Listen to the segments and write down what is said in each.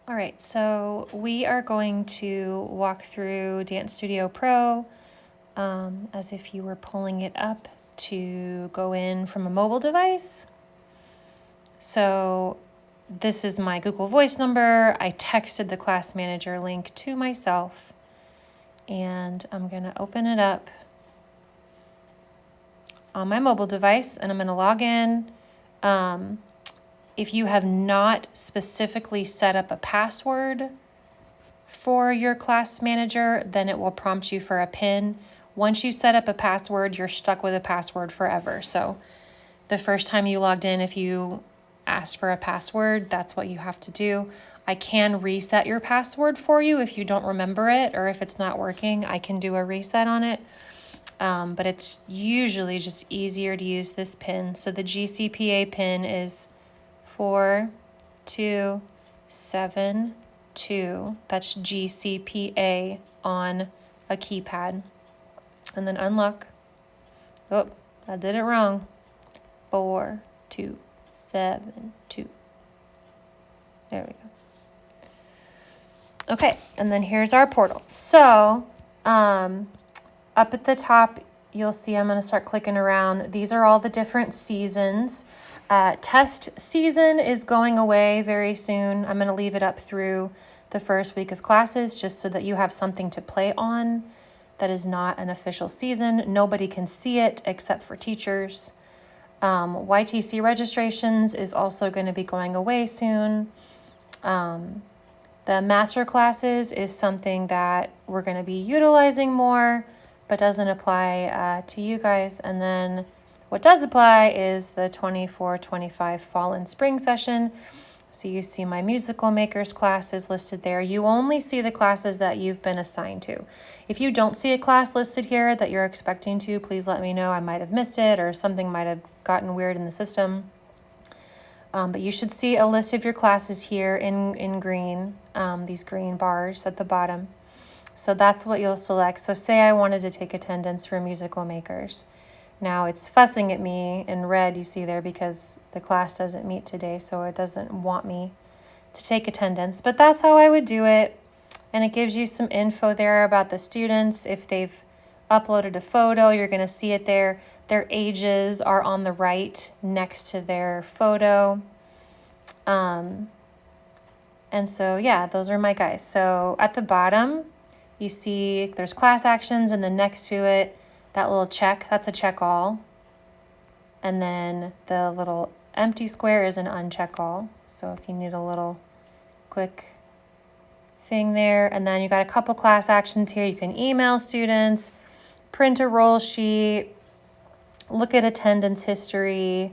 All right, so we are going to walk through Dance Studio Pro as if you were pulling it up to go in from a mobile device. So this is my Google Voice number. I texted the class manager link to myself, and I'm going to open it up on my mobile device, and I'm going to log in. If you have not specifically set up a password for your class manager, then it will prompt you for a PIN. Once you set up a password, you're stuck with a password forever. So the first time you logged in, if you asked for a password, that's what you have to do. I can reset your password for you if you don't remember it, or if it's not working, I can do a reset on it. But it's usually just easier to use this PIN. So the GCPA PIN is 4272. That's GCPA on a keypad. And then unlock. Oh, I did it wrong. 4272. There we go. Okay, and then here's our portal. So, up at the top, you'll see I'm going to start clicking around. These are all the different seasons. Test season is going away very soon. I'm going to leave it up through the first week of classes just so that you have something to play on that is not an official season. Nobody can see it except for teachers. YTC registrations is also going to be going away soon. The master classes is something that we're going to be utilizing more, but doesn't apply to you guys. And then what does apply is the 24-25 fall and spring session. So you see my musical makers classes listed there. You only see the classes that you've been assigned to. If you don't see a class listed here that you're expecting to, please let me know. I might have missed it or something might have gotten weird in the system. But you should see a list of your classes here in green, these green bars at the bottom. So that's what you'll select. So say I wanted to take attendance for musical makers. Now it's fussing at me in red, you see there, because the class doesn't meet today, so it doesn't want me to take attendance. But that's how I would do it. And it gives you some info there about the students. If they've uploaded a photo, you're going to see it there. Their ages are on the right next to their photo. And so, yeah, those are my guys. So at the bottom, you see there's class actions, and then next to it, that little check, that's a check all. And then the little empty square is an uncheck all. So if you need a little quick thing there. And then you got a couple class actions here. You can email students, print a roll sheet, look at attendance history.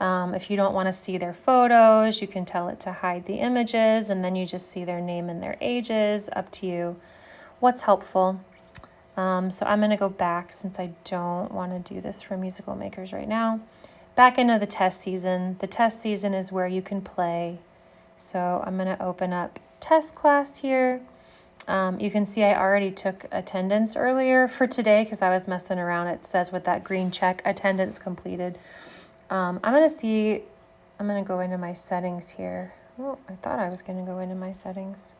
If you don't want to see their photos, you can tell it to hide the images, and then you just see their name and their ages. Up to you what's helpful. So I'm going to go back, since I don't want to do this for musical makers right now, back into the test season. The test season is where you can play. So I'm going to open up test class here. You can see I already took attendance earlier for today because I was messing around. It says with that green check, attendance completed. I'm going to go into my settings here. Oh, I thought I was going to go into my settings.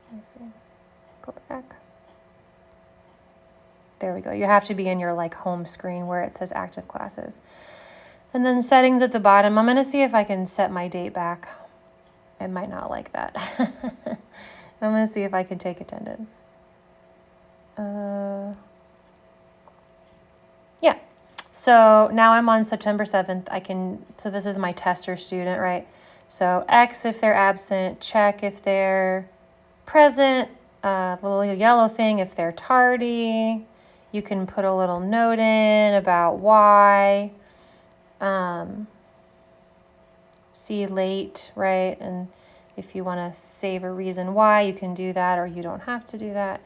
Let me see. Go back. There we go. You have to be in your home screen where it says active classes. And then settings at the bottom. I'm going to see if I can set my date back. It might not like that. I'm going to see if I can take attendance. Yeah. So now I'm on September 7th. So this is my tester student, right? So X if they're absent, check if they're present, little yellow thing if they're tardy. You can put a little note in about why. See late, right? And if you want to save a reason why, you can do that, or you don't have to do that.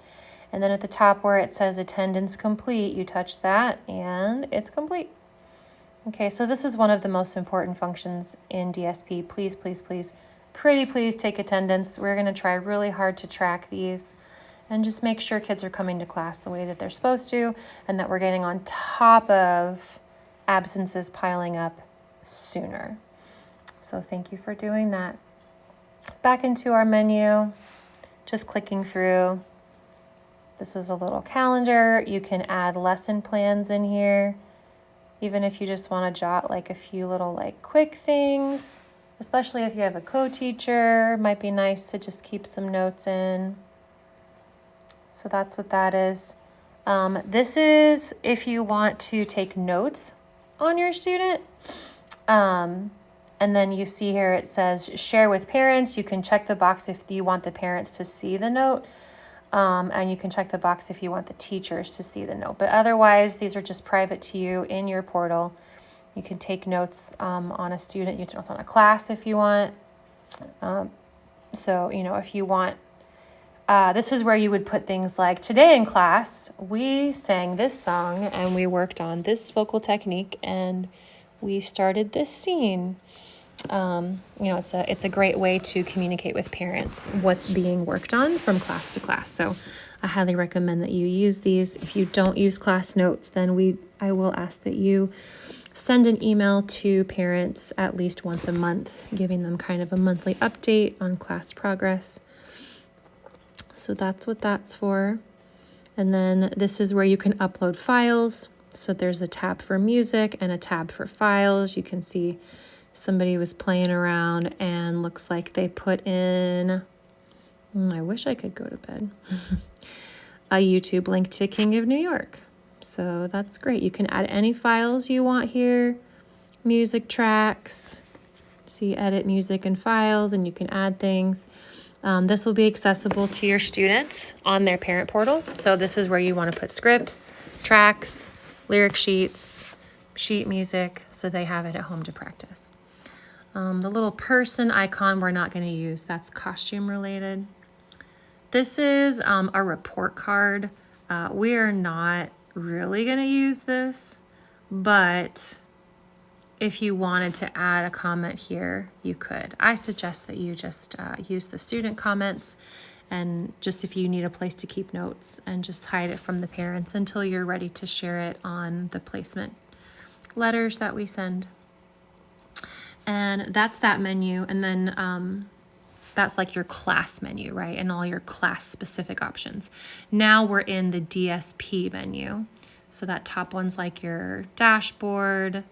And then at the top where it says attendance complete, you touch that and it's complete. Okay, so this is one of the most important functions in DSP. Please, please, please, pretty please take attendance. We're going to try really hard to track these and just make sure kids are coming to class the way that they're supposed to, and that we're getting on top of absences piling up sooner. So thank you for doing that. back into our menu, just clicking through. This is a little calendar. You can add lesson plans in here, even if you just want to jot like a few little like quick things, especially if you have a co-teacher, might be nice to just keep some notes in. So that's what that is. This is if you want to take notes on your student. And then you see here it says share with parents. You can check the box if you want the parents to see the note. And you can check the box if you want the teachers to see the note. But otherwise, these are just private to you in your portal. You can take notes on a student. You can notes on a class if you want. So, if you want, this is where you would put things like, today in class, we sang this song and we worked on this vocal technique and we started this scene. It's a great way to communicate with parents what's being worked on from class to class. So I highly recommend that you use these. If you don't use class notes, then I will ask that you send an email to parents at least once a month, giving them kind of a monthly update on class progress. So that's what that's for. And then this is where you can upload files. So there's a tab for music and a tab for files. You can see somebody was playing around and looks like they put in, I wish I could go to bed, a YouTube link to King of New York. So that's great. You can add any files you want here, music tracks, see edit music and files, and you can add things. This will be accessible to your students on their parent portal. So this is where you want to put scripts, tracks, lyric sheets, sheet music, so they have it at home to practice. The little person icon we're not going to use. That's costume related. This is a report card. We are not really going to use this, but if you wanted to add a comment here, you could. I suggest that you just use the student comments, and just if you need a place to keep notes, and just hide it from the parents until you're ready to share it on the placement letters that we send. And that's that menu. And then that's like your class menu, right? And all your class specific options. Now we're in the DSP menu. So that top one's like your dashboard,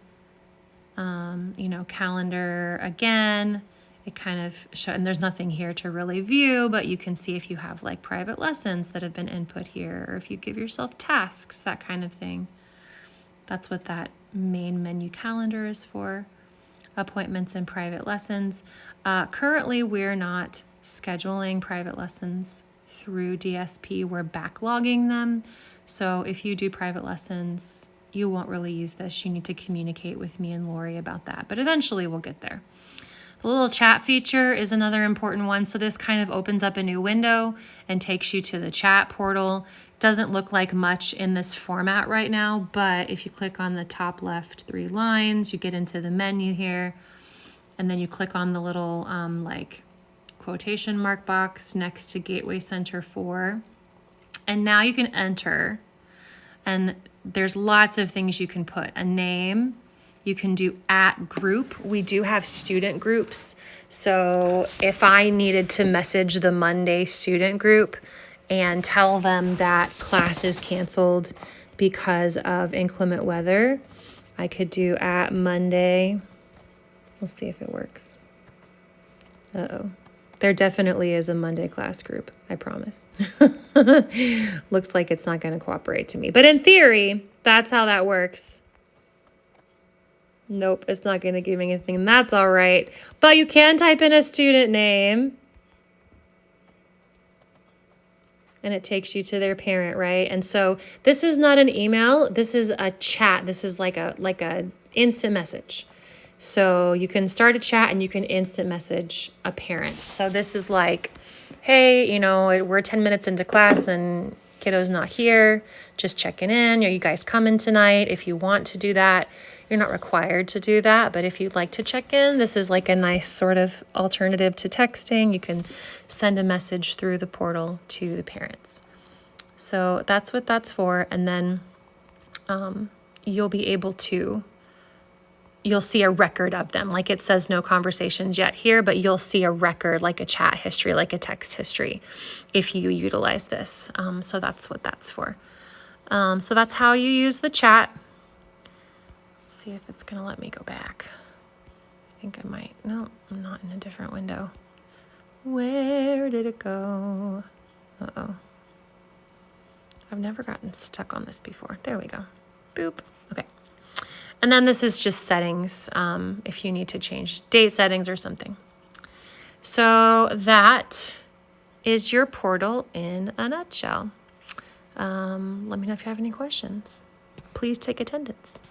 calendar again. It kind of shows, and there's nothing here to really view, but you can see if you have like private lessons that have been input here, or if you give yourself tasks, that kind of thing. That's what that main menu calendar is for. Appointments and private lessons. Currently, we're not scheduling private lessons through DSP. We're backlogging them. So if you do private lessons, you won't really use this. You need to communicate with me and Lori about that, but eventually we'll get there. The little chat feature is another important one. So this kind of opens up a new window and takes you to the chat portal. Doesn't look like much in this format right now, but if you click on the top left 3 lines, you get into the menu here, and then you click on the little quotation mark box next to Gateway Center 4, and now you can enter, and there's lots of things you can put. A name, you can do @group. We do have student groups, so if I needed to message the Monday student group and tell them that class is canceled because of inclement weather, I could do @Monday. We'll see if it works. Uh-oh. There definitely is a Monday class group, I promise. Looks like it's not going to cooperate to me. But in theory, that's how that works. Nope, it's not going to give me anything. That's all right. But you can type in a student name, and it takes you to their parent, right? And so this is not an email. This is a chat. This is like a instant message. So you can start a chat and you can instant message a parent. So this is like, hey, we're 10 minutes into class and kiddo's not here. Just checking in. Are you guys coming tonight? If you want to do that, you're not required to do that. But if you'd like to check in, this is like a nice sort of alternative to texting. You can send a message through the portal to the parents. So that's what that's for. And then you'll be able to you'll see a record of them. Like it says no conversations yet here, but you'll see a record, like a chat history, like a text history, if you utilize this. So that's what that's for. So that's how you use the chat. Let's see if it's going to let me go back. I think I might. No, I'm not in a different window. Where did it go? Uh-oh. I've never gotten stuck on this before. There we go. Boop. Okay. And then this is just settings, if you need to change date settings or something. So that is your portal in a nutshell. Let me know if you have any questions. Please take attendance.